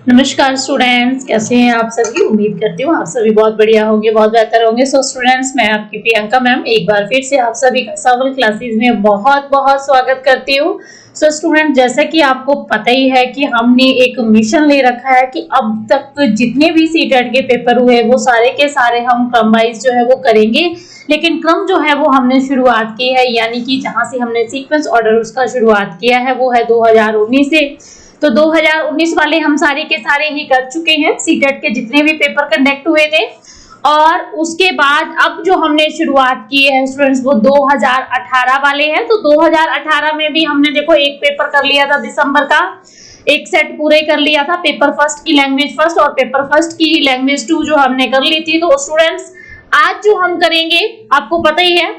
नमस्कार स्टूडेंट्स, कैसे हैं आप सभी। उम्मीद करती हूँ आप सभी बहुत बढ़िया होंगे, बहुत बेहतर होंगे। सो स्टूडेंट्स, मैं आपकी प्रियंका मैम एक बार फिर से आप सभी का सावल क्लासेस में बहुत बहुत स्वागत करती हूँ। सो स्टूडेंट, जैसा कि आपको पता ही है कि हमने एक मिशन ले रखा है कि अब तक जितने भी सीटेट के पेपर हुए वो सारे के सारे हम क्रम वाइज जो है वो करेंगे। लेकिन क्रम जो है वो हमने शुरुआत की है, यानी कि जहां से हमने सीक्वेंस ऑर्डर उसका शुरुआत किया है वो है 2019 से। तो 2019 वाले हम सारे के सारे ही कर चुके हैं, सीटेट के जितने भी पेपर कंडक्ट हुए थे। और उसके बाद अब जो हमने शुरुआत की है स्टूडेंट्स वो 2018 वाले हैं। तो 2018 में भी हमने देखो एक पेपर कर लिया था दिसंबर का, एक सेट पूरे कर लिया था। पेपर फर्स्ट की लैंग्वेज फर्स्ट और पेपर फर्स्ट की लैंग्वेज 2 जो हमने कर ली थी। तो स्टूडेंट्स, आज जो हम करेंगे आपको पता ही है,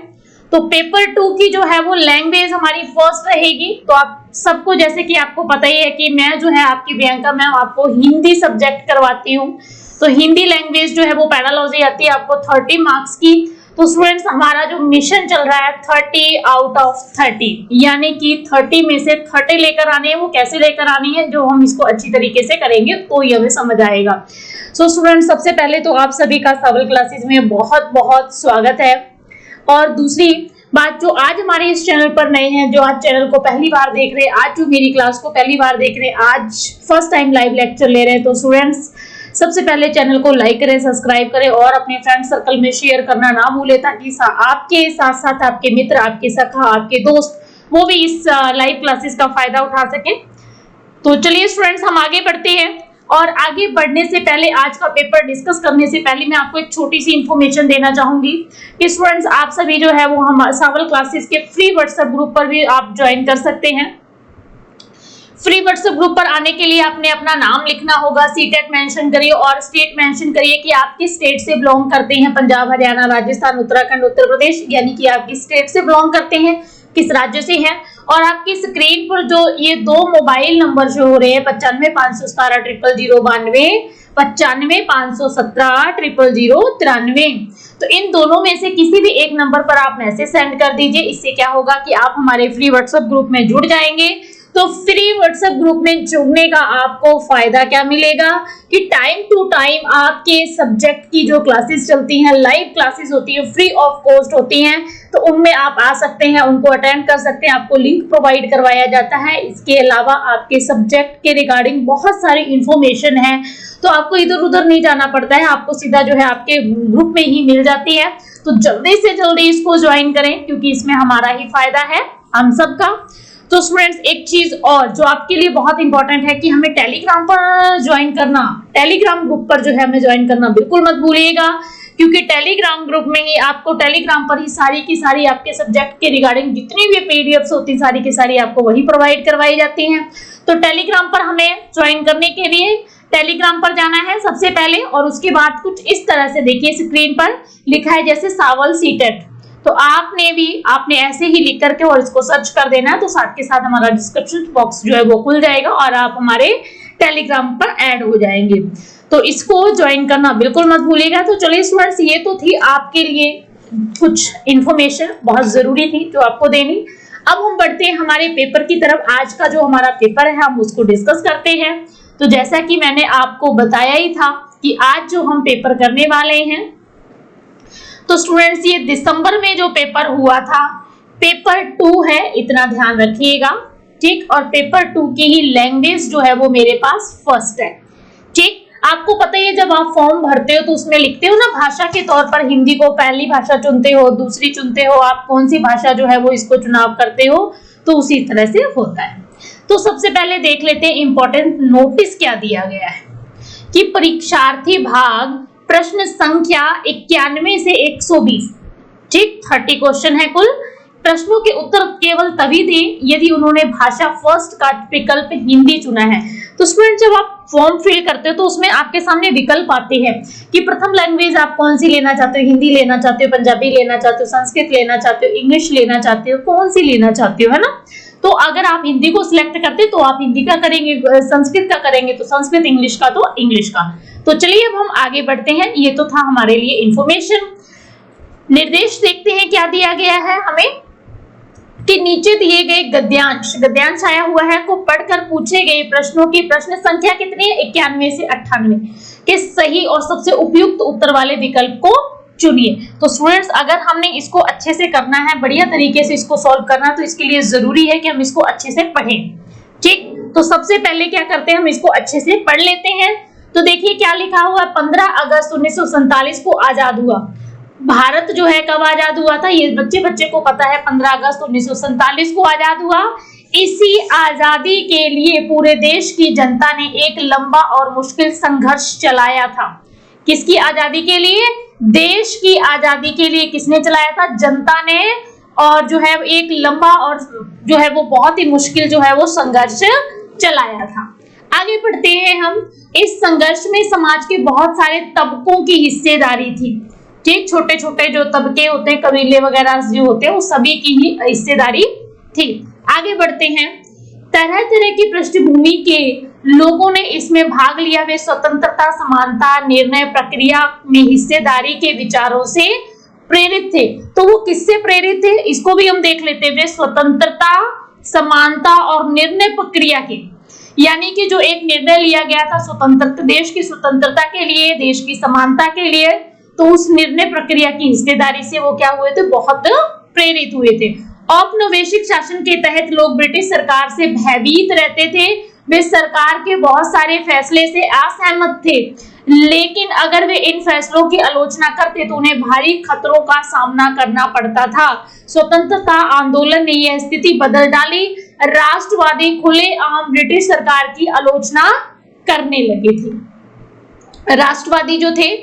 तो पेपर 2 की जो है वो लैंग्वेज हमारी फर्स्ट रहेगी। तो आप सबको, जैसे कि आपको पता ही है कि मैं जो है आपकी प्रियंका मैम आपको हिंदी सब्जेक्ट करवाती हूँ। तो हिंदी लैंग्वेज जो है वो पैडालॉजी आती है आपको 30 मार्क्स की। तो स्टूडेंट्स, हमारा जो मिशन चल रहा है 30 आउट ऑफ 30, यानी कि 30 में से 30 लेकर आने हैं। वो कैसे लेकर आनी है, जो हम इसको अच्छी तरीके से करेंगे तो ये हमें समझ आएगा। सो स्टूडेंट्स, सबसे पहले तो आप सभी का सावल क्लासेस में बहुत बहुत स्वागत है। और दूसरी बात, जो आज हमारे इस चैनल पर नए हैं, जो आज चैनल को पहली बार देख रहे हैं, आज जो मेरी क्लास को पहली बार देख रहे हैं, आज फर्स्ट टाइम लाइव लेक्चर ले रहे हैं, तो स्टूडेंट्स सबसे पहले चैनल को लाइक करें, सब्सक्राइब करें और अपने फ्रेंड सर्कल में शेयर करना ना भूलें, ताकि आपके साथ साथ आपके मित्र, आपके सखा, आपके दोस्त वो भी इस लाइव क्लासेस का फायदा उठा सके। तो चलिए स्टूडेंट्स, हम आगे बढ़ते हैं। और आगे बढ़ने से पहले, आज का पेपर डिस्कस करने से पहले, मैं आपको एक छोटी सी इंफॉर्मेशन देना चाहूंगी कि स्टूडेंट्स, आप सभी जो है वो हम सावल क्लासेस के फ्री व्हाट्सएप ग्रुप पर भी आप ज्वाइन कर सकते हैं। फ्री व्हाट्सएप ग्रुप पर आने के लिए आपने अपना नाम लिखना होगा, सीटेट मेंशन करिए और स्टेट मेंशन करिए कि आप किस स्टेट से बिलोंग करते हैं। पंजाब, हरियाणा, राजस्थान, उत्तराखंड, उत्तर प्रदेश, यानी कि आप किस स्टेट से बिलोंग करते हैं, किस राज्य से हैं। और आपकी स्क्रीन पर जो ये 2 मोबाइल नंबर जो हो रहे हैं 95 517 00092, 95 517 00093, तो इन दोनों में से किसी भी एक नंबर पर आप मैसेज सेंड कर दीजिए। इससे क्या होगा कि आप हमारे फ्री व्हाट्सएप ग्रुप में जुड़ जाएंगे। तो फ्री व्हाट्सएप ग्रुप में जुड़ने का आपको फायदा क्या मिलेगा कि टाइम टू टाइम आपके सब्जेक्ट की जो क्लासेस चलती हैं, लाइव क्लासेस होती है, फ्री ऑफ कॉस्ट होती हैं, तो उनमें आप आ सकते हैं, उनको अटेंड कर सकते हैं। आपको लिंक प्रोवाइड करवाया जाता है। इसके अलावा आपके सब्जेक्ट के रिगार्डिंग बहुत सारी इंफॉर्मेशन है, तो आपको इधर उधर नहीं जाना पड़ता है, आपको सीधा जो है आपके ग्रुप में ही मिल जाती है। तो जल्दी से जल्दी इसको ज्वाइन करें, क्योंकि इसमें हमारा ही फायदा है, हम सबका। तो स्टूडेंट्स, एक चीज और जो आपके लिए बहुत इंपॉर्टेंट है कि हमें टेलीग्राम पर ज्वाइन करना, टेलीग्राम ग्रुप पर जो है हमें ज्वाइन करना बिल्कुल मत भूलिएगा, क्योंकि टेलीग्राम ग्रुप में ही आपको, टेलीग्राम पर ही सारी की सारी आपके सब्जेक्ट के रिगार्डिंग जितनी भी पीडीएफ्स होती हैं सारी की सारी आपको वही प्रोवाइड करवाई जाती हैं। तो टेलीग्राम पर हमें ज्वाइन करने के लिए टेलीग्राम पर जाना है सबसे पहले, और उसके बाद कुछ इस तरह से देखिए, स्क्रीन पर लिखा है जैसे सावल सीटेट, तो आपने ऐसे ही लिख करके और इसको सर्च कर देना है। तो साथ के साथ हमारा डिस्क्रिप्शन बॉक्स जो है वो खुल जाएगा और आप हमारे टेलीग्राम पर ऐड हो जाएंगे। तो इसको ज्वाइन करना बिल्कुल मत भूलिएगा। तो चलिए स्टूडेंट्स, ये तो थी आपके लिए कुछ इंफॉर्मेशन बहुत जरूरी थी जो आपको देनी। अब हम बढ़ते हैं हमारे पेपर की तरफ। आज का जो हमारा पेपर है हम उसको डिस्कस करते हैं। तो जैसा कि मैंने आपको बताया ही था कि आज जो हम पेपर करने वाले हैं, तो स्टूडेंट्स ये दिसंबर में जो पेपर हुआ था पेपर 2 है, इतना ध्यान रखिएगा, ठीक। और पेपर 2 की ही लैंग्वेज जो है वो मेरे पास फर्स्ट है, ठीक। आपको पता ही है, जब आप फॉर्म भरते हो तो उसमें लिखते हो ना, भाषा के तौर पर हिंदी को पहली भाषा चुनते हो, दूसरी चुनते हो, आप कौन सी भाषा जो है वो इसको चुनाव करते हो, तो उसी तरह से होता है। तो सबसे पहले देख लेते हैं इंपॉर्टेंट नोटिस क्या दिया गया है कि परीक्षार्थी भाग प्रश्न संख्या 91 से 120, ठीक, 30 क्वेश्चन है कुल। प्रश्नों के उत्तर केवल तभी दें यदि उन्होंने भाषा फर्स्ट का विकल्प हिंदी चुना है। तो स्टूडेंट, जब आप फॉर्म फिल करते हो तो उसमें आपके सामने विकल्प आते हैं कि प्रथम लैंग्वेज आप कौन सी लेना चाहते हो, हिंदी लेना चाहते हो, पंजाबी लेना चाहते हो, संस्कृत लेना चाहते हो, इंग्लिश लेना चाहते हो, कौन सी लेना चाहते हो, है ना। तो अगर आप हिंदी को सिलेक्ट करते तो आप हिंदी का करेंगे, संस्कृत का करेंगे तो संस्कृत, इंग्लिश का तो इंग्लिश का। तो चलिए अब हम आगे बढ़ते हैं। ये तो था हमारे लिए इंफॉर्मेशन। निर्देश देखते हैं क्या दिया गया है हमें कि नीचे दिए गए गद्यांश आया हुआ है को पढ़कर पूछे गए प्रश्नों की प्रश्न संख्या कितनी है 91 से 98 के सही और सबसे उपयुक्त उत्तर वाले विकल्प को चुनिए। तो स्टूडेंट्स अगर हमने इसको अच्छे से करना है, बढ़िया तरीके से इसको सॉल्व करना, तो इसके लिए जरूरी है कि हम इसको अच्छे से पढ़ें। ठीक, तो सबसे पहले क्या करते हैं, हम इसको अच्छे से पढ़ लेते हैं। तो देखिए क्या लिखा हुआ है, 15 अगस्त 1947 को आजाद हुआ। भारत जो है कब आजाद हुआ था, ये बच्चे को पता है, 15 अगस्त 1947 को आजाद हुआ। इसी आजादी के लिए पूरे देश की जनता ने एक लंबा और मुश्किल संघर्ष चलाया था। किसकी आजादी के लिए, देश की आजादी के लिए किसने चलाया था, जनता ने। और जो है एक लंबा और जो है वो बहुत ही मुश्किल जो है वो संघर्ष चलाया था। आगे बढ़ते हैं हम। इस संघर्ष में समाज के बहुत सारे तबकों की हिस्सेदारी थी। ठीक, छोटे छोटे जो तबके होते हैं, कबीले वगैरह जो होते हैं, वो सभी की ही हिस्सेदारी थी। आगे बढ़ते हैं। तरह तरह की पृष्ठभूमि के लोगों ने इसमें भाग लिया। वे स्वतंत्रता, समानता, निर्णय प्रक्रिया में हिस्सेदारी के विचारों से प्रेरित थे। तो वो किससे प्रेरित थे, इसको भी हम देख लेते हैं। वे स्वतंत्रता, समानता और निर्णय प्रक्रिया के, यानी कि जो एक निर्णय लिया गया था स्वतंत्रता, देश की स्वतंत्रता के लिए, देश की समानता के लिए, तो उस निर्णय प्रक्रिया की हिस्सेदारी से वो क्या हुए थे, बहुत प्रेरित हुए थे। औपनिवेशिक शासन के तहत लोग ब्रिटिश सरकार से भयभीत रहते थे। वे सरकार के बहुत सारे फैसले से असहमत थे, लेकिन अगर वे इन फैसलों की आलोचना करते तो उन्हें भारी खतरों का सामना करना पड़ता था। स्वतंत्रता आंदोलन ने यह स्थिति बदल डाली। राष्ट्रवादी खुलेआम ब्रिटिश सरकार की आलोचना करने लगे थे। राष्ट्रवादी जो थे,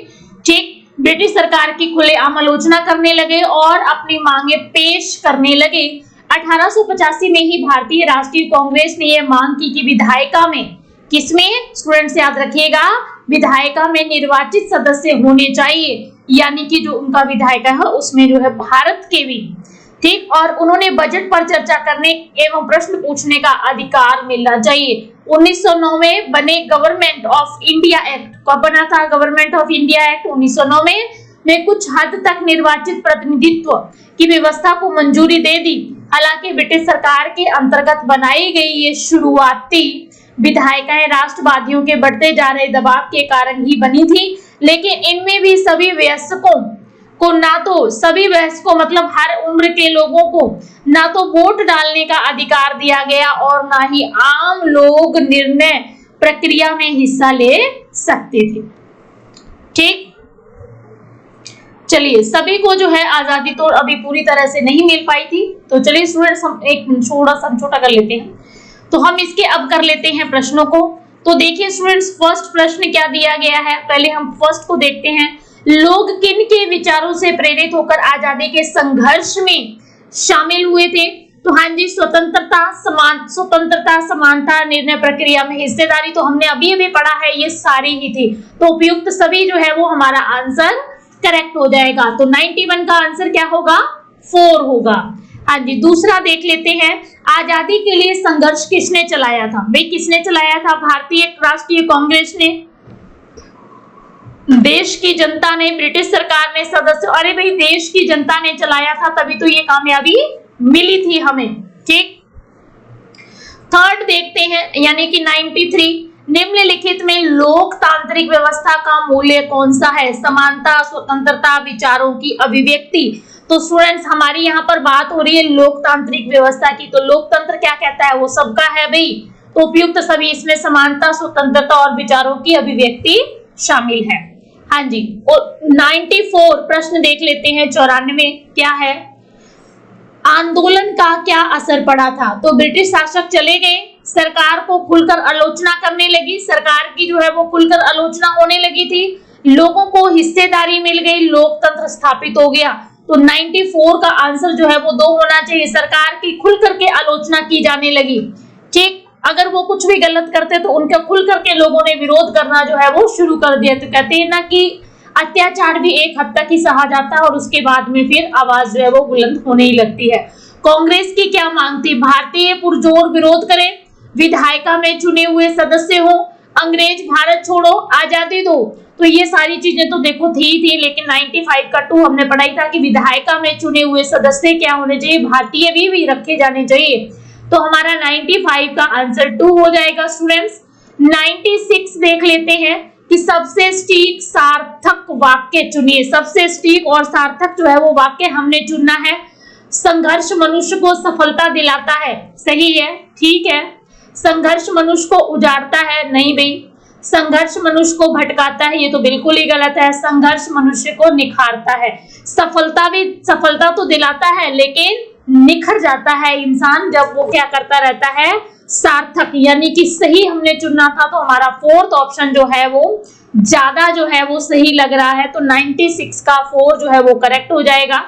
ठीक, ब्रिटिश सरकार की खुलेआम आलोचना करने लगे और अपनी मांगे पेश करने लगे। 1885 में ही भारतीय राष्ट्रीय कांग्रेस ने यह मांग की कि विधायिका में, किसमें, स्टूडेंट्स याद रखिएगा, विधायिका में निर्वाचित सदस्य होने चाहिए, यानी कि जो उनका विधायिका है उसमें जो है भारत के भी, ठीक। और उन्होंने बजट पर चर्चा करने एवं प्रश्न पूछने का अधिकार मिलना चाहिए। 1909 में बने गवर्नमेंट ऑफ इंडिया एक्ट, कब बना था गवर्नमेंट ऑफ इंडिया एक्ट, 1909 में कुछ हद तक निर्वाचित प्रतिनिधित्व की व्यवस्था को मंजूरी दे दी। हालांकि ब्रिटिश सरकार के अंतर्गत बनाई गई ये शुरुआती विधायिकाएं राष्ट्रवादियों के बढ़ते जा रहे दबाव के कारण ही बनी थी, लेकिन इनमें भी सभी वयस्कों को, ना तो सभी वयस्कों मतलब हर उम्र के लोगों को ना तो वोट डालने का अधिकार दिया गया और ना ही आम लोग निर्णय प्रक्रिया में हिस्सा ले सकते थे। ठीक, चलिए, सभी को जो है आजादी तो अभी पूरी तरह से नहीं मिल पाई थी। तो चलिए स्टूडेंट्स, हम एक थोड़ा सा छोटा कर लेते हैं। तो हम इसके अब कर लेते हैं प्रश्नों को। तो देखिए स्टूडेंट्स, फर्स्ट प्रश्न क्या दिया गया है, पहले हम फर्स्ट को देखते हैं। लोग किन के विचारों से प्रेरित होकर आजादी के संघर्ष में शामिल हुए थे? तो हाँ जी, स्वतंत्रता, समानता, निर्णय प्रक्रिया में हिस्सेदारी, तो हमने अभी अभी पढ़ा है, ये सारी ही थी। तो उपयुक्त सभी जो है वो हमारा आंसर करेक्ट हो जाएगा। तो 91 का आंसर क्या होगा, 4 होगा। हाँ जी, दूसरा देख लेते हैं। आजादी के लिए संघर्ष किसने चलाया था? भाई किसने चलाया था? भारतीय राष्ट्रीय कांग्रेस ने, देश की जनता ने, ब्रिटिश सरकार ने, सदस्य, अरे भाई देश की जनता ने चलाया था, तभी तो ये कामयाबी मिली थी हमें। ठीक, थर्ड देखते हैं, यानी कि 93। निम्नलिखित में लोकतांत्रिक व्यवस्था का मूल्य कौन सा है? समानता, स्वतंत्रता, विचारों की अभिव्यक्ति। तो स्टूडेंट्स, हमारी यहाँ पर बात हो रही है लोकतांत्रिक व्यवस्था की। तो लोकतंत्र क्या कहता है, वो सबका है भाई। तो उपयुक्त सभी इसमें समानता, स्वतंत्रता और विचारों की अभिव्यक्ति शामिल है। हाँ जी, और 94 प्रश्न देख लेते हैं। 94 क्या है, आंदोलन का क्या असर पड़ा था? तो ब्रिटिश शासक चले गए, सरकार को खुलकर आलोचना करने लगी, सरकार की जो है वो खुलकर आलोचना होने लगी थी, लोगों को हिस्सेदारी मिल गई, लोकतंत्र स्थापित हो गया। तो 94 का आंसर जो है वो 2 होना चाहिए। सरकार की खुल करके आलोचना की जाने लगी। ठीक, अगर वो कुछ भी गलत करते तो उनका खुल करके लोगों ने विरोध करना जो है वो शुरू कर दिया। तो कहते हैं ना कि अत्याचार भी एक हद तक ही सहा जाता है और उसके बाद में फिर आवाज जो है वो बुलंद होने ही लगती है। कांग्रेस की क्या मांग थी? भारतीय पुरजोर विरोध करें, विधायिका में चुने हुए सदस्य हो, अंग्रेज भारत छोड़ो, आजादी दो। तो ये सारी चीजें तो देखो थी, लेकिन 95 का 2 हमने पढ़ाई था कि विधायिका में चुने हुए सदस्य क्या होने चाहिए, भारतीय भी रखे जाने चाहिए। तो हमारा 95 का आंसर 2 हो जाएगा स्टूडेंट्स। 96 देख लेते हैं कि सबसे सटीक सार्थक वाक्य चुनिए। सबसे सटीक और सार्थक जो है वो वाक्य हमने चुनना है। संघर्ष मनुष्य को सफलता दिलाता है, सही है, ठीक है। संघर्ष मनुष्य को उजाड़ता है, नहीं भाई। संघर्ष मनुष्य को भटकाता है, ये तो बिल्कुल ही गलत है। संघर्ष मनुष्य को निखारता है। सफलता तो दिलाता है, लेकिन निखर जाता है इंसान जब वो क्या करता रहता है, सार्थक, यानी कि सही हमने चुनना था। तो हमारा 4th ऑप्शन जो है वो ज्यादा जो है वो सही लग रहा है। तो 96 का 4 जो है वो करेक्ट हो जाएगा।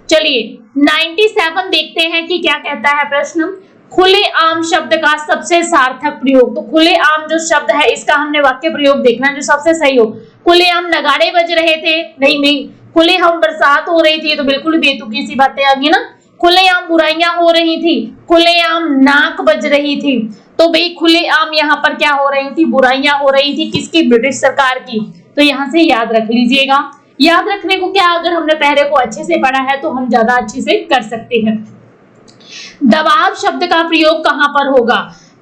चलिए 97 देखते हैं कि क्या कहता है प्रश्न। खुले आम शब्द का सबसे सार्थक प्रयोग। तो खुले आम जो शब्द है इसका हमने वाक्य प्रयोग देखना जो सबसे सही हो। खुले आम नगाड़े बज रहे थे, नहीं। खुले आम बरसात हो रही थी, तो बिल्कुल बेतुकी सी बातें आ गई ना। खुलेआम बुराइयां हो रही थी, खुलेआम नाक बज रही थी। तो भाई खुलेआम यहाँ पर क्या हो रही थी, बुराइयां हो रही थी, किसकी, ब्रिटिश सरकार की। तो यहाँ से याद रख लीजिएगा। याद रखने को क्या, अगर हमने पहले को अच्छे से पढ़ा है तो हम ज्यादा अच्छे से कर सकते हैं। दबाव शब्द का प्रयोग कहां पर होगा,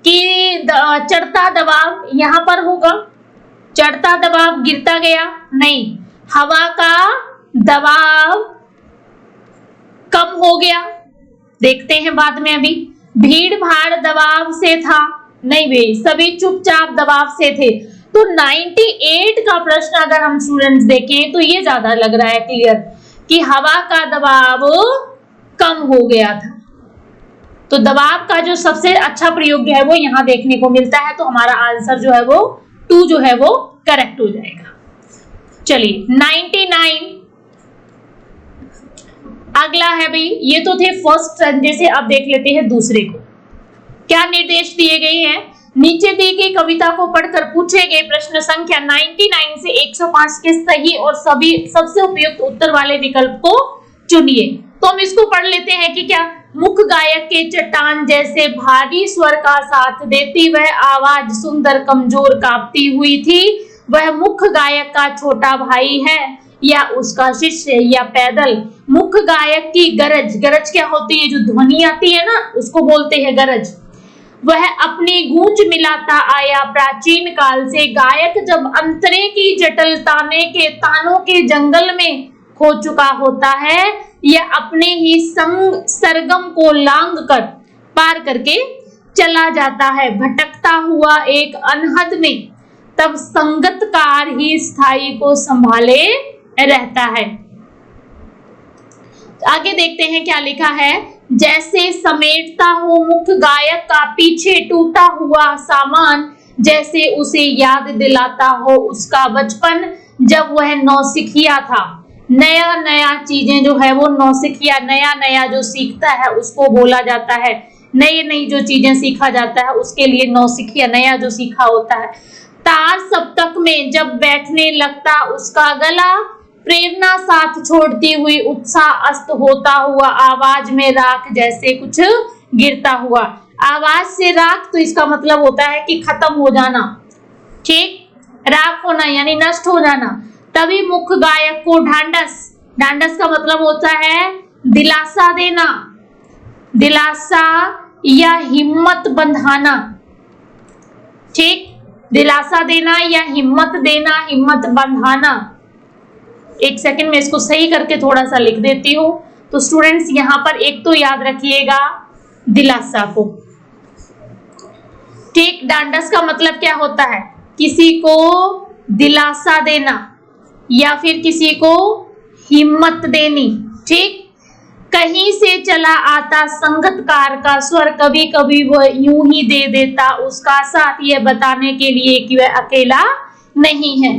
कि चढ़ता दबाव यहाँ पर होगा। चढ़ता दबाव गिरता गया, नहीं। हवा का दबाव कम हो गया, देखते हैं बाद में। अभी भीड़ भाड़ दबाव से था, नहीं भाई, सभी चुपचाप दबाव से थे। तो 98 का प्रश्न अगर हम स्टूडेंट्स देखें तो ये ज्यादा लग रहा है क्लियर, कि हवा का दबाव कम हो गया था। तो दबाव का जो सबसे अच्छा प्रयोग है वो यहाँ देखने को मिलता है। तो हमारा आंसर जो है वो 2 जो है वो करेक्ट हो जाएगा। चलिए 99 अगला है भाई, ये तो थे फर्स्ट संजय से। अब देख लेते हैं दूसरे को। क्या निर्देश दिए गए हैं, नीचे दी गई कविता को पढ़कर पूछे गए प्रश्न संख्या 99 से 105 के सही और सभी सबसे उपयुक्त उत्तर वाले विकल्प को चुनिए। तो हम इसको पढ़ लेते हैं कि क्या, मुख्य गायक के चट्टान जैसे भारी स्वर का साथ देती वह आवाज सुंदर कमजोर कांपती हुई थी। वह मुख्य गायक का छोटा भाई है या उसका शिष्य या पैदल। मुख्य गायक की गरज, गरज क्या होती है, जो ध्वनि आती है ना उसको बोलते हैं गरज। वह अपनी गूंज मिलाता आया प्राचीन काल से। गायक जब अंतरे की जटिल ताने के तानों के जंगल में खो चुका होता है या अपने ही संग सरगम को लांग कर पार करके चला जाता है भटकता हुआ एक अनहद में, तब संगतकार ही स्थाई को संभाले रहता है। आगे देखते हैं क्या लिखा है। जैसे समेटता हो मुख्य गायक का पीछे टूटा हुआ सामान, जैसे उसे याद दिलाता हो उसका बचपन जब वह नौसिखिया था। नया नया चीजें जो है वो नौसिखिया, नया नया जो सीखता है उसको बोला जाता है। नई नई जो चीजें सीखा जाता है उसके लिए नौसिखिया, नया जो सीखा होता है। तार सप्तक में जब बैठने लगता उसका गला, प्रेरणा साथ छोड़ती हुई उत्साह अस्त होता हुआ, आवाज में राख जैसे कुछ गिरता हुआ। आवाज से राख तो इसका मतलब होता है कि खत्म हो जाना, ठीक, राख होना यानी नष्ट हो जाना। तभी मुख्य गायक को ढांढस, ढांढस का मतलब होता है दिलासा देना, दिलासा या हिम्मत बंधाना, ठीक, दिलासा देना या हिम्मत देना, हिम्मत बंधाना। एक सेकंड में इसको सही करके थोड़ा सा लिख देती हूं। तो स्टूडेंट्स यहां पर एक तो याद रखिएगा दिलासा को, ठीक। ढांढस का मतलब क्या होता है, किसी को दिलासा देना या फिर किसी को हिम्मत देनी, ठीक। कहीं से चला आता संगतकार का स्वर, कभी कभी वह यूं ही दे देता उसका साथ, यह बताने के लिए कि वह अकेला नहीं है।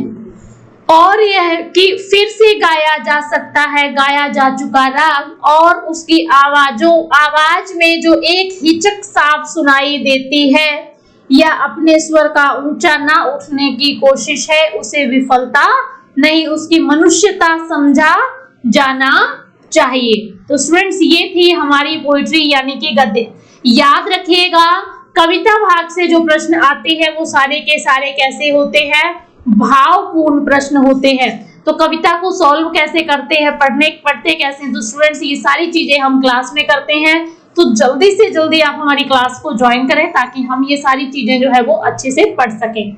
और यह कि फिर से गाया जा सकता है गाया जा चुका राग, और उसकी आवाज में जो एक हिचक साफ सुनाई देती है या अपने स्वर का ऊंचा ना उठने की कोशिश है, उसे विफलता नहीं उसकी मनुष्यता समझा जाना चाहिए। तो स्टूडेंट्स ये थी हमारी पोइट्री यानी कि गद्य। याद रखिएगा कविता भाग से जो प्रश्न आते हैं वो सारे के सारे कैसे होते हैं, भावपूर्ण प्रश्न होते हैं। तो कविता को सॉल्व कैसे करते हैं, पढ़ते कैसे हैं, तो स्टूडेंट्स ये सारी चीजें हम क्लास में करते हैं। तो जल्दी से जल्दी आप हमारी क्लास को ज्वाइन करें ताकि हम ये सारी चीजें जो है वो अच्छे से पढ़ सकें।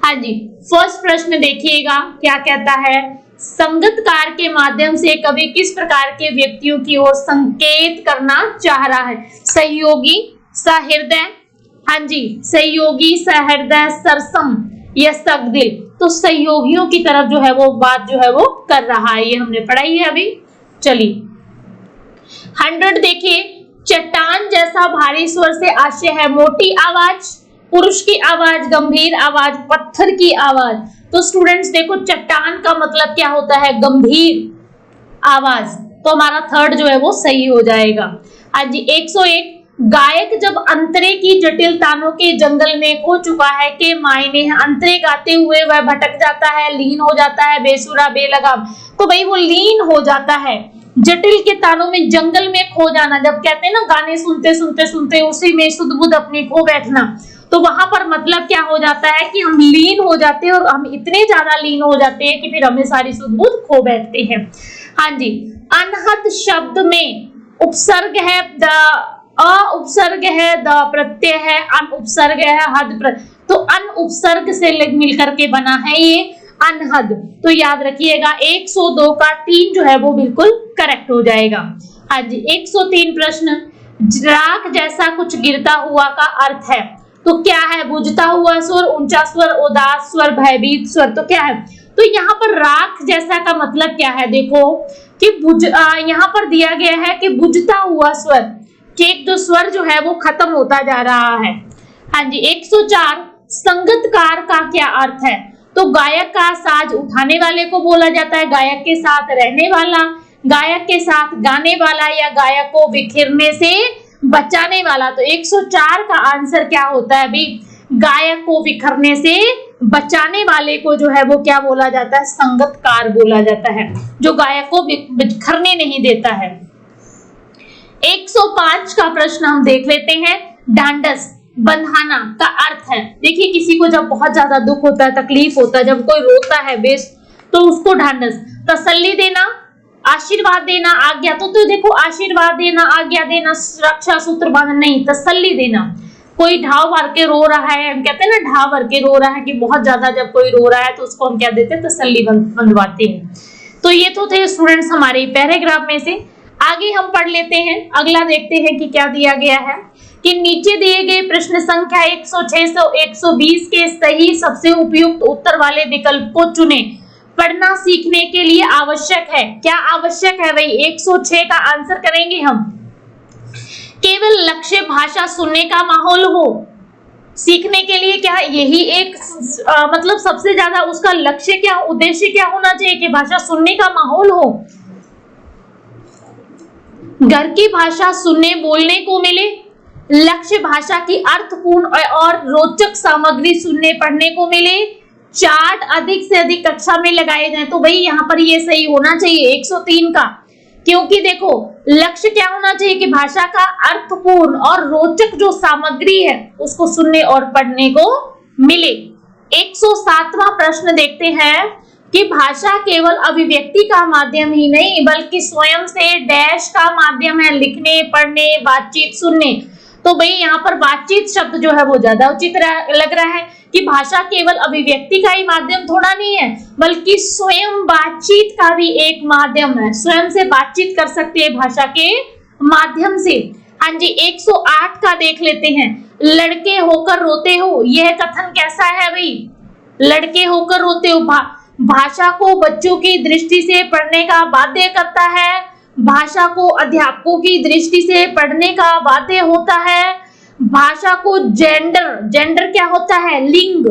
हाँ जी, फर्स्ट प्रश्न देखिएगा क्या कहता है, संगतकार के माध्यम से कवि किस प्रकार के व्यक्तियों की ओर संकेत करना चाह रहा है? सहयोगी, सहृदय, हाँ जी, सहयोगी, सहृदय, सरसम या सगदिल। तो सहयोगियों की तरफ जो है वो बात जो है वो कर रहा है, ये हमने पढ़ाई है अभी। चलिए 100 देखिए, चट्टान जैसा भारी स्वर से आशय है मोटी आवाज, पुरुष की आवाज, गंभीर आवाज, पत्थर की आवाज। तो स्टूडेंट्स देखो चट्टान का मतलब क्या होता है? गंभीर आवाज। तो हमारा थर्ड जो है वो सही हो जाएगा। हाँ जी 101, गायक जब अंतरे की जटिल तानों के जंगल में खो चुका है के मायने हैं? अंतरे गाते हुए वह भटक जाता है, लीन हो जाता है, बेसुरा, बेलगाम। तो भाई वो लीन हो जाता है, जटिल के तानों में, जंगल में खो जाना। जब कहते हैं ना गाने सुनते सुनते सुनते उसी में सुध बुध अपनी खो बैठना, तो वहां पर मतलब क्या हो जाता है कि हम लीन हो जाते हैं और हम इतने ज्यादा लीन हो जाते हैं कि फिर हमें सारी सुध बुध खो बैठते हैं। हाँ जी, अनहद शब्द में उपसर्ग है द, अ उपसर्ग है, द प्रत्यय है, अन उपसर्ग है, हद तो अन उपसर्ग से मिलकर के बना है ये अनहद। तो याद रखिएगा 102 का 3 जो है वो बिल्कुल करेक्ट हो जाएगा। हाँ जी 103 प्रश्न, राख जैसा कुछ गिरता हुआ का अर्थ है? तो क्या है? बुझता हुआ स्वर, ऊंचा स्वर, उदास स्वर, भयभीत स्वर। तो क्या है? तो यहाँ पर राख जैसा का मतलब क्या है? देखो कि यहाँ पर दिया गया है कि बुझता हुआ स्वर, कि एक जो स्वर जो है वो खत्म होता जा रहा है। हाँ जी 104, संगतकार का क्या अर्थ है? तो गायक का साज उठाने वाले को बोला जाता है, गायक के साथ रहने वाला, गायक के साथ गाने वाला, या गायक को बिखरने से बचाने वाला। तो 104 का आंसर क्या होता है अभी? गायक को बिखरने से बचाने वाले को जो है वो क्या बोला जाता है? संगतकार बोला जाता है, जो गायक को बिखरने नहीं देता है। 105 का प्रश्न हम देख लेते हैं, ढांढस बंधाना का अर्थ है? देखिए किसी को जब बहुत ज्यादा दुख होता है, तकलीफ होता है, जब कोई रोता है बेस, तो उसको ढांढस, तसल्ली देना, आशीर्वाद देना, आज्ञा। तो देखो आशीर्वाद देना, आज्ञा देना, रक्षा सूत्र बांधना नहीं, तसल्ली देना। कोई ढाव भर के रो रहा है, हम कहते हैं ना ढाव भर के रो रहा है, कि बहुत ज्यादा जब कोई रो रहा है तो उसको हम क्या देते हैं? तसल्ली बंधवाते हैं। तो ये तो थे स्टूडेंट्स हमारे पैराग्राफ में से। आगे हम पढ़ लेते हैं, अगला देखते हैं कि क्या दिया गया है, कि नीचे दिए गए प्रश्न संख्या 106 से 120 के सही सबसे उपयुक्त उत्तर वाले विकल्प को चुने। पढ़ना सीखने के लिए आवश्यक है, क्या आवश्यक है भाई? 106 का आंसर करेंगे हम। केवल लक्ष्य भाषा सुनने का माहौल हो, सीखने के लिए क्या यही एक मतलब सबसे ज्यादा उसका लक्ष्य क्या, उद्देश्य क्या होना चाहिए? कि भाषा सुनने का माहौल हो, घर की भाषा सुनने बोलने को मिले, लक्ष्य भाषा की अर्थपूर्ण और रोचक सामग्री सुनने पढ़ने को मिले, चार्ट अधिक से अधिक कक्षा में लगाए जाएं। तो भाई यहाँ पर ये सही होना चाहिए 103 का, क्योंकि देखो लक्ष्य क्या होना चाहिए? कि भाषा का अर्थपूर्ण और रोचक जो सामग्री है उसको सुनने और पढ़ने को मिले। 107वां प्रश्न देखते हैं, कि भाषा केवल अभिव्यक्ति का माध्यम ही नहीं बल्कि स्वयं से डैश का माध्यम है, लिखने, पढ़ने, बातचीत, सुनने। तो भाई यहाँ पर बातचीत शब्द जो है वो ज्यादा उचित लग रहा है, कि भाषा केवल अभिव्यक्ति का ही माध्यम थोड़ा नहीं है बल्कि स्वयं बातचीत का भी एक माध्यम है, स्वयं से बातचीत कर सकते हैं भाषा के माध्यम से। हाँ जी 108 का देख लेते हैं, लड़के होकर रोते हो, यह कथन कैसा है भाई? लड़के होकर रोते हो भाषा को बच्चों की दृष्टि से पढ़ने का बाध्य करता है, भाषा को अध्यापकों की दृष्टि से पढ़ने का बाध्य होता है, भाषा को जेंडर क्या होता है? लिंग,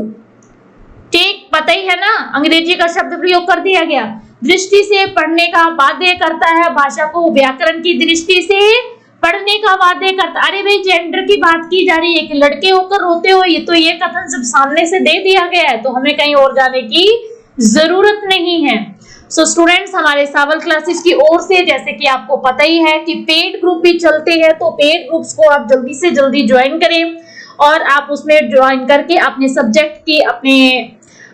ठीक पता ही है ना, अंग्रेजी का शब्द प्रयोग कर दिया गया, दृष्टि से पढ़ने का बाध्य करता है, भाषा को व्याकरण की दृष्टि से पढ़ने का बाध्य करता। अरे भाई जेंडर की बात की जा रही है कि लड़के होकर रोते हो, ये तो ये कथन जब सामने से दे दिया गया है तो हमें कहीं और जाने की जरूरत नहीं है। सो स्टूडेंट्स हमारे सावल क्लासेस की ओर से जैसे कि आपको पता ही है कि पेड ग्रुप भी चलते हैं, तो पेड ग्रुप्स को आप जल्दी से जल्दी ज्वाइन करें और आप उसमें ज्वाइन करके अपने सब्जेक्ट की, अपने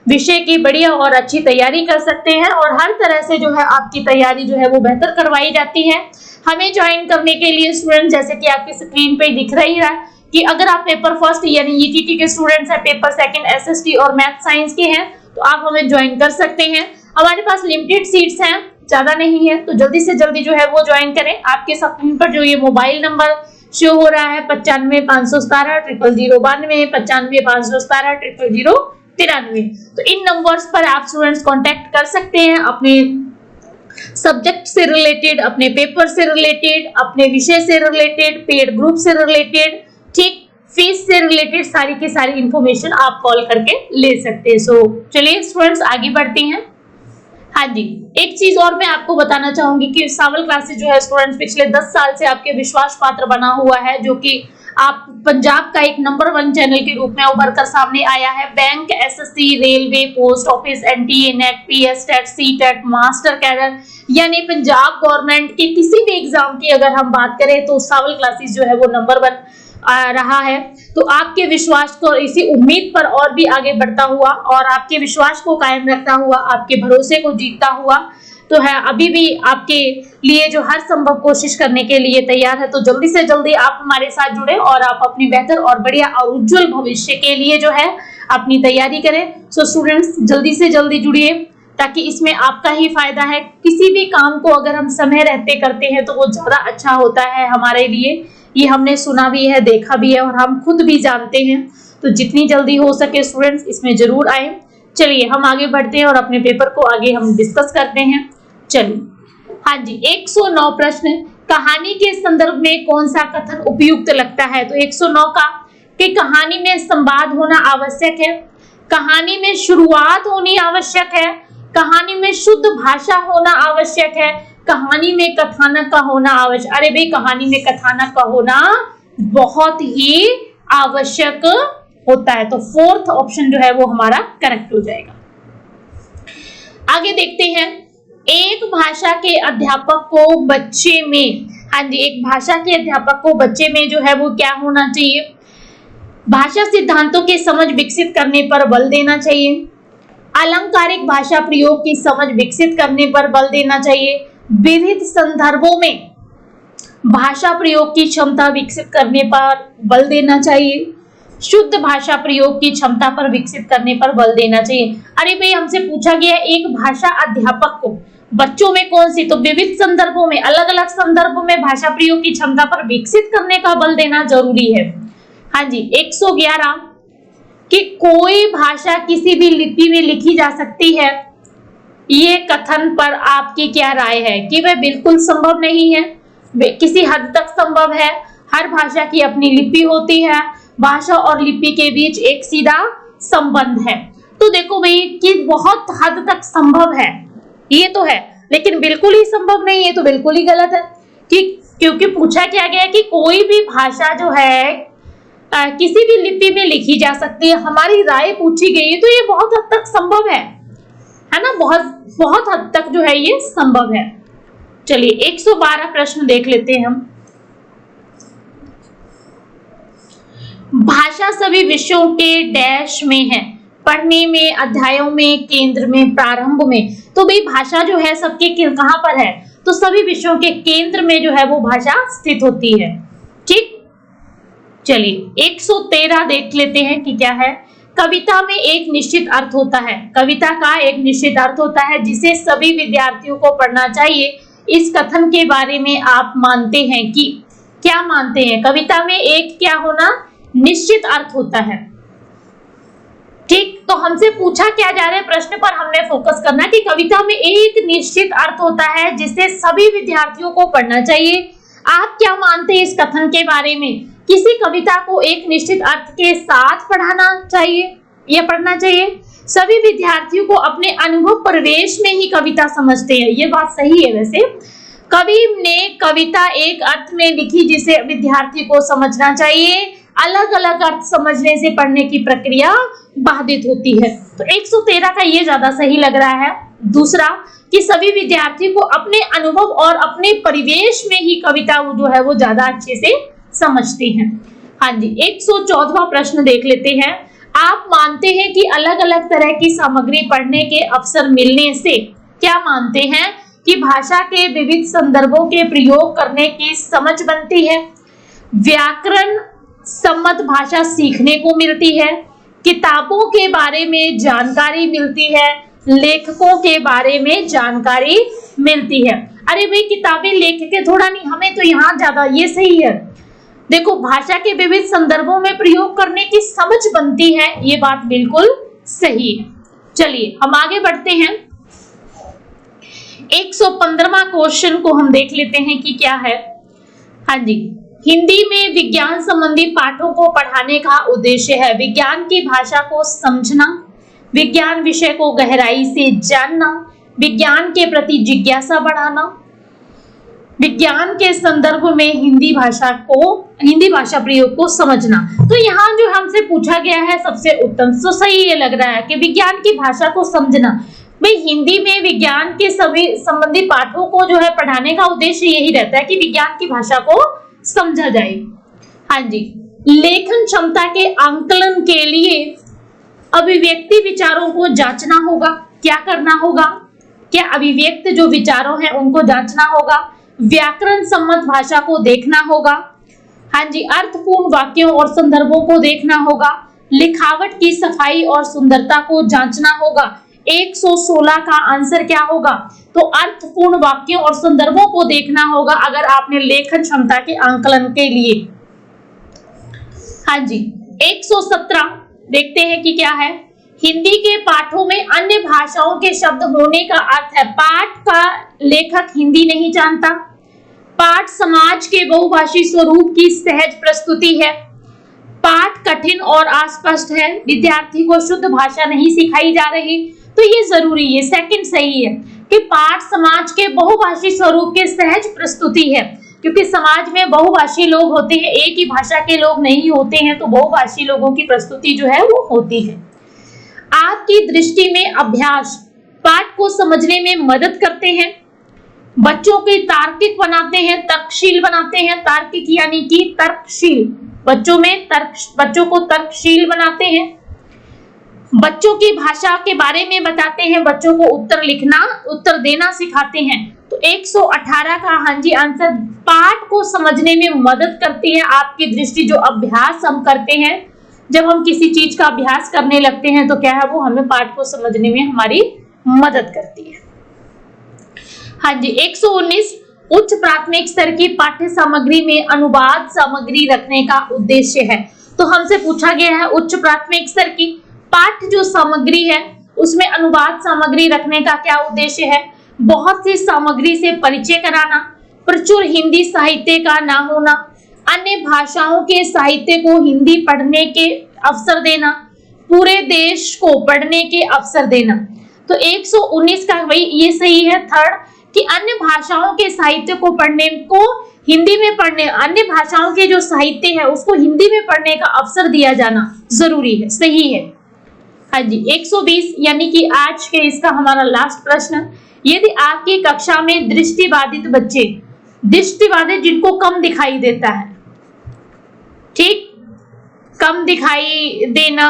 विषय की बढ़िया और अच्छी तैयारी कर सकते हैं और हर तरह से जो है आपकी तैयारी जो है वो बेहतर करवाई जाती है। हमें ज्वाइन करने के लिए स्टूडेंट, जैसे कि आपकी स्क्रीन पे दिख रही है कि अगर आप पेपर फर्स्ट यानी ईटीटी के स्टूडेंट्स हैं, पेपर सेकंड एसएसटी और मैथ साइंस के हैं, तो आप हमें ज्वाइन कर सकते हैं। हमारे पास लिमिटेड सीट्स हैं, ज्यादा नहीं है, तो जल्दी से जल्दी जो है वो ज्वाइन करें। आपके स्क्रीन पर जो ये मोबाइल नंबर शो हो रहा है 95,517,092, 95,517,093, तो इन नंबर्स पर आप स्टूडेंट्स कांटेक्ट कर सकते हैं अपने सब्जेक्ट से रिलेटेड, अपने पेपर से रिलेटेड, अपने विषय से रिलेटेड, पेड ग्रुप से रिलेटेड, ठीक, फीस से रिलेटेड सारी की सारी इंफॉर्मेशन आप कॉल करके ले सकते हैं। सो चलिए स्टूडेंट्स आगे बढ़ते हैं। हाँ जी, एक चीज और मैं आपको बताना चाहूंगी कि सावल क्लासेस जो है स्टूडेंट्स पिछले 10 साल से आपके विश्वास पात्र बना हुआ है, जो कि आप पंजाब का एक नंबर 1 चैनल के रूप में उभर कर सामने आया है। Bank, SSC, railway, post office, NTA, NET, PS, TET, CTET, master cadre यानी पंजाब गवर्नमेंट के किसी भी एग्जाम की अगर हम बात करें तो सावल क्लासेस जो है वो नंबर 1 रहा है। तो आपके विश्वास को, इसी उम्मीद पर और भी आगे बढ़ता हुआ और आपके विश्वास को कायम रखता हुआ, आपके भरोसे को जीतता हुआ तो है अभी भी आपके लिए जो हर संभव कोशिश करने के लिए तैयार है। तो जल्दी से जल्दी आप हमारे साथ जुड़े और आप अपनी बेहतर और बढ़िया और उज्जवल भविष्य के लिए जो है अपनी तैयारी करें। सो स्टूडेंट्स जल्दी से जल्दी जुड़िए ताकि इसमें आपका ही फायदा है। किसी भी काम को अगर हम समय रहते करते हैं तो वो ज्यादा अच्छा होता है हमारे लिए। ये हमने सुना भी है, देखा भी है और हम खुद भी जानते हैं। तो जितनी जल्दी हो सके स्टूडेंट्स इसमें जरूर आए। चलिए हम आगे बढ़ते हैं और अपने पेपर को आगे हम डिस्कस करते हैं। चलिए, हाँ जी, 109 प्रश्न, कहानी के संदर्भ में कौन सा कथन उपयुक्त लगता है? तो 109 का कि कहानी में संवाद होना आवश्यक है, कहानी में शुरुआत होनी आवश्यक है, कहानी में शुद्ध भाषा होना आवश्यक है, कहानी में कथानक का होना आवश्यक। अरे भाई, कहानी में कथानक का होना बहुत ही आवश्यक होता है। तो 4th ऑप्शन जो है वो हमारा करेक्ट हो जाएगा। आगे देखते हैं, एक भाषा के अध्यापक को बच्चे में, हाँ जी, एक भाषा के अध्यापक को बच्चे में जो है वो क्या होना चाहिए? भाषा सिद्धांतों की समझ विकसित करने पर बल देना चाहिए, अलंकारिक भाषा प्रयोग की समझ विकसित करने पर बल देना चाहिए, विविध संदर्भों में भाषा प्रयोग की क्षमता विकसित करने पर बल देना चाहिए, शुद्ध भाषा प्रयोग की क्षमता पर विकसित करने पर बल देना चाहिए। अरे भाई, हमसे पूछा गया एक भाषा अध्यापक को बच्चों में कौन सी, तो विविध संदर्भों में, अलग अलग संदर्भों में भाषा प्रयोग की क्षमता पर विकसित करने का बल देना जरूरी है। हाँ जी, 111 कि कोई भाषा किसी भी लिपि में लिखी जा सकती है, ये कथन पर आपकी क्या राय है? कि वह बिल्कुल संभव नहीं है, किसी हद तक संभव है। हर भाषा की अपनी लिपि होती है, भाषा और लिपि के बीच एक सीधा संबंध है। तो देखो भाई कि बहुत हद तक संभव है, ये तो है, लेकिन बिल्कुल ही संभव नहीं है तो बिल्कुल ही गलत है। कि क्योंकि पूछा क्या गया कि कोई भी भाषा जो है किसी भी लिपि में लिखी जा सकती है, हमारी राय पूछी गई है, तो ये बहुत हद तक संभव है ना, बहुत हद तक जो है ये संभव है। चलिए 112 प्रश्न देख लेते हैं हम। भाषा सभी विषयों के डैश में है, पढ़ने में, अध्यायों में, केंद्र में, प्रारंभ में। तो भाई भाषा जो है सबके कहां पर है? तो सभी विषयों के केंद्र में जो है वो भाषा स्थित होती है। ठीक, चलिए 113 देख लेते हैं कि क्या है। कविता में एक निश्चित अर्थ होता है, कविता का एक निश्चित अर्थ होता है जिसे सभी विद्यार्थियों को पढ़ना चाहिए। इस कथन के बारे में आप मानते हैं कि क्या मानते हैं? कविता में एक क्या होना, निश्चित अर्थ होता है। ठीक, तो हमसे पूछा क्या जा रहा है, प्रश्न पर हमने फोकस करना कि कविता में एक निश्चित अर्थ होता है जिसे सभी विद्यार्थियों को पढ़ना चाहिए। आप क्या मानते हैं इस कथन के बारे में? किसी कविता को एक निश्चित अर्थ के साथ पढ़ाना चाहिए या पढ़ना चाहिए? सभी विद्यार्थियों को अपने अनुभव प्रवेश में ही कविता समझते हैं, ये बात सही है। वैसे कवि ने कविता एक अर्थ में लिखी जिसे विद्यार्थी को समझना चाहिए, अलग अलग अर्थ समझने से पढ़ने की प्रक्रिया बाधित होती है। तो 113 का ये ज्यादा सही लग रहा है। दूसरा कि सभी विद्यार्थी को अपने अनुभव और अपने परिवेश में ही कविता जो है वो ज्यादा अच्छे से समझते हैं। हाँ जी, 114वां प्रश्न देख लेते हैं। आप मानते हैं कि अलग अलग तरह की सामग्री पढ़ने के अवसर मिलने से क्या मानते हैं कि भाषा के विविध संदर्भों के प्रयोग करने की समझ बनती है, व्याकरण सम्मत भाषा सीखने को मिलती है, किताबों के बारे में जानकारी मिलती है, लेखकों के बारे में जानकारी मिलती है। अरे भाई किताबें लेखक थोड़ा नहीं, हमें तो यहाँ ज्यादा, ये सही है। देखो भाषा के विविध संदर्भों में प्रयोग करने की समझ बनती है, ये बात बिल्कुल सही है। चलिए हम आगे बढ़ते हैं। 115वां क्वेश्चन को हम देख लेते हैं कि क्या है। हाँ जी, हिंदी में विज्ञान संबंधी पाठों को पढ़ाने का उद्देश्य है विज्ञान की भाषा को समझना, विज्ञान विषय को गहराई से जानना, विज्ञान के प्रति जिज्ञासा बढ़ाना, विज्ञान के संदर्भ में हिंदी भाषा प्रयोग को समझना। तो यहाँ जो हमसे पूछा गया है सबसे उत्तम, तो सही ये लग रहा है कि विज्ञान की भाषा को समझना। भाई हिंदी में विज्ञान के सभी संबंधी पाठों को जो है पढ़ाने का उद्देश्य यही रहता है कि विज्ञान की भाषा को समझा जाए। हाँ जी, लेखन क्षमता के आंकलन के लिए अभिव्यक्ति विचारों को जांचना होगा। क्या करना होगा? क्या अभिव्यक्त जो विचारों हैं उनको जांचना होगा, व्याकरण सम्मत भाषा को देखना होगा। हाँ जी, अर्थपूर्ण वाक्यों और संदर्भों को देखना होगा, लिखावट की सफाई और सुंदरता को जांचना होगा। 116 का आंसर क्या होगा? तो अर्थपूर्ण वाक्यों और संदर्भों को देखना होगा अगर आपने लेखन क्षमता के आंकलन के लिए। हाँ जी, 117 देखते हैं कि क्या है। हिंदी के पाठों में अन्य भाषाओं के शब्द होने का अर्थ है पाठ का लेखक हिंदी नहीं जानता, पाठ समाज के बहुभाषी स्वरूप की सहज प्रस्तुति है, पाठ कठिन और अस्पष्ट है, विद्यार्थी को शुद्ध भाषा नहीं सिखाई जा रही। तो ये जरूरी है, सेकंड सही है कि पाठ समाज के बहुभाषी स्वरूप के सहज प्रस्तुति है, क्योंकि समाज में बहुभाषी लोग होते हैं, एक ही भाषा के लोग नहीं होते हैं, तो बहुभाषी लोगों की प्रस्तुति जो है वो होती है। आपकी दृष्टि में अभ्यास पाठ को समझने में मदद करते हैं, बच्चों के तार्किक बनाते हैं, तर्कशील बनाते हैं। तार्किक यानी कि तर्कशील, बच्चों को तर्कशील बनाते हैं, बच्चों की भाषा के बारे में बताते हैं, बच्चों को उत्तर देना सिखाते हैं। तो 118 का हाँ जी आंसर, पाठ को समझने में मदद करती है आपकी दृष्टि। जो अभ्यास हम करते हैं, जब हम किसी चीज का अभ्यास करने लगते हैं तो क्या है, वो हमें पाठ को समझने में हमारी मदद करती है। हाँ जी, 119 उच्च प्राथमिक स्तर की पाठ्य सामग्री में अनुवाद सामग्री रखने का उद्देश्य है। तो हमसे पूछा गया है उच्च प्राथमिक स्तर की पाठ्य जो सामग्री है उसमें अनुवाद सामग्री रखने का क्या उद्देश्य है। बहुत सी सामग्री से परिचय कराना, प्रचुर हिंदी साहित्य का ना होना, अन्य भाषाओं के साहित्य को हिंदी पढ़ने के अवसर देना, पूरे देश को पढ़ने के अवसर देना। तो 119 का भाई ये सही है थर्ड, कि अन्य भाषाओं के साहित्य को पढ़ने को हिंदी में पढ़ने, अन्य भाषाओं के जो साहित्य है उसको हिंदी में पढ़ने का अवसर दिया जाना जरूरी है, सही है। हाँ जी, 120 यानी कि आज के इसका हमारा लास्ट प्रश्न, यदि आपकी कक्षा में दृष्टिबाधित बच्चे, दृष्टिबाधित जिनको कम दिखाई देता है, ठीक, कम दिखाई देना,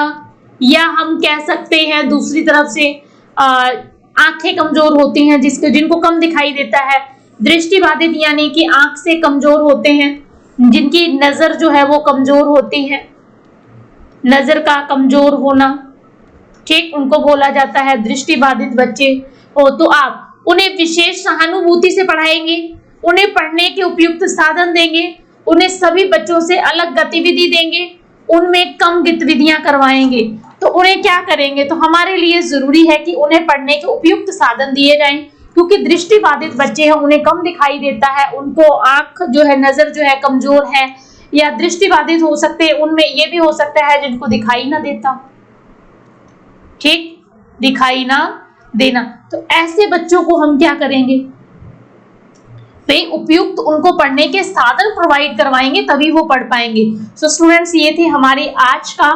या हम कह सकते हैं दूसरी तरफ से आंखें कमजोर होती हैं, जिनको कम दिखाई देता है। दृष्टिबाधित यानी कि आंख से कमजोर होते हैं, जिनकी नजर जो है वो कमजोर होती है, नजर का कमजोर होना, ठीक, उनको बोला जाता है दृष्टिबाधित बच्चे हो। तो आप उन्हें विशेष सहानुभूति से पढ़ाएंगे, उन्हें पढ़ने के उपयुक्त साधन देंगे, उन्हें सभी बच्चों से अलग गतिविधि देंगे, उनमें कम गतिविधियां करवाएंगे। तो उन्हें क्या करेंगे, तो हमारे लिए जरूरी है कि उन्हें पढ़ने के उपयुक्त साधन दिए जाएं, क्योंकि दृष्टिबाधित बच्चे हैं, उन्हें कम दिखाई देता है, उनको आंख जो है, नजर जो है कमजोर है, या दृष्टिबाधित हो सकते हैं, उनमें ये भी हो सकता है जिनको दिखाई ना देता, ठीक, दिखाई ना देना। तो ऐसे बच्चों को हम क्या करेंगे, भाई उपयुक्त उनको पढ़ने के साधन प्रोवाइड करवाएंगे, तभी वो पढ़ पाएंगे। सो स्टूडेंट्स, ये थे हमारे आज का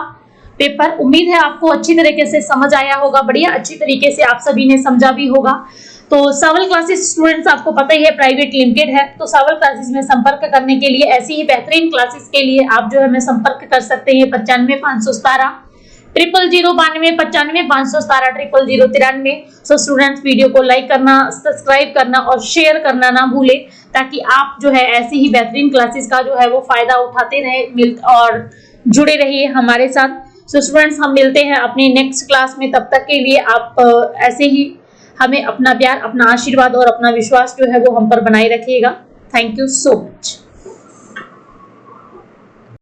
पेपर। उम्मीद है आपको अच्छी तरीके से समझ आया होगा, बढ़िया अच्छी तरीके से आप सभी ने समझा भी होगा। तो सावल क्लासेस स्टूडेंट्स आपको पता ही है प्राइवेट लिमिटेड है, तो सावल क्लासेस में संपर्क करने के लिए, ऐसी ही बेहतरीन क्लासेस के लिए आप जो है हमें संपर्क कर सकते हैं 95 517 00929517 सो स्टूडेंट्स वीडियो को लाइक करना, सब्सक्राइब करना और शेयर करना ना भूले, ताकि आप जो है ऐसी ही बेहतरीन क्लासेस का जो है वो फायदा उठाते रहे और जुड़े रहिए हमारे साथ। सो स्टूडेंट्स, हम मिलते हैं अपनी नेक्स्ट क्लास में। तब तक के लिए आप ऐसे ही हमें अपना प्यार, अपना आशीर्वाद और अपना विश्वास जो है वो हम पर बनाए रखिएगा। Thank you so much.